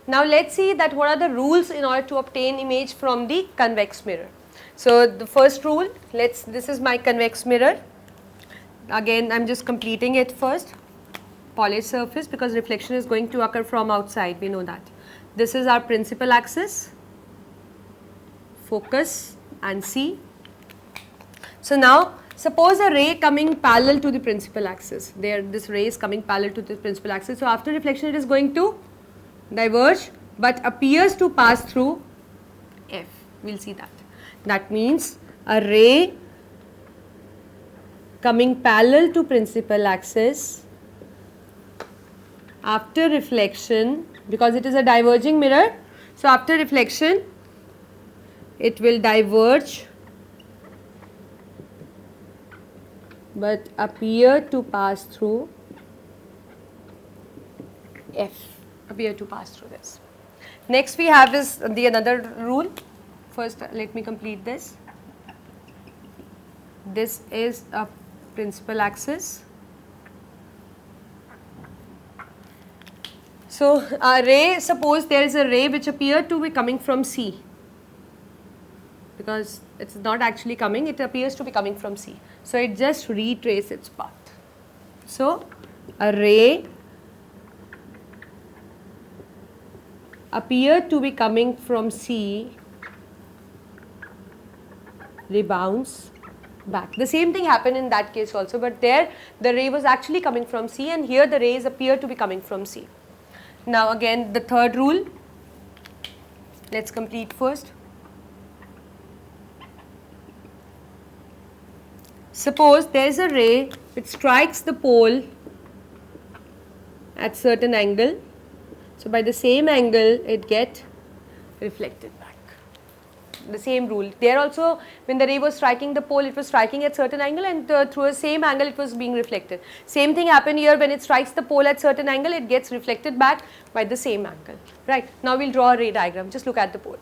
Now let's see that what are the rules in order to obtain image from the convex mirror. So the first rule, this is my convex mirror. Again, I'm just completing it first. Polished surface, because reflection is going to occur from outside, we know that. This is our principal axis, focus and C. So now suppose a ray coming parallel to the principal axis. This ray is coming parallel to the principal axis. So after reflection it is going to diverge but appears to pass through F. We will see that. That means a ray coming parallel to principal axis after reflection, because it is a diverging mirror, so after reflection it will diverge but appear to pass through F, appear to pass through this. Next we have is the another rule. First let me complete this. This is a principal axis. So a ray, suppose there is a ray which appeared to be coming from C, because it's not actually coming, it appears to be coming from C. So it just retraces its path. So a ray appeared to be coming from C rebounds back. The same thing happened in that case also, but there the ray was actually coming from C and here the rays appear to be coming from C. Now again the third rule, let's complete first. Suppose there is a ray which strikes the pole at certain angle, so by the same angle it get reflected back. The same rule. There also when the ray was striking the pole, it was striking at certain angle and through the same angle it was being reflected. Same thing happened here, when it strikes the pole at certain angle, it gets reflected back by the same angle. Right. Now we will draw a ray diagram. Just look at the board.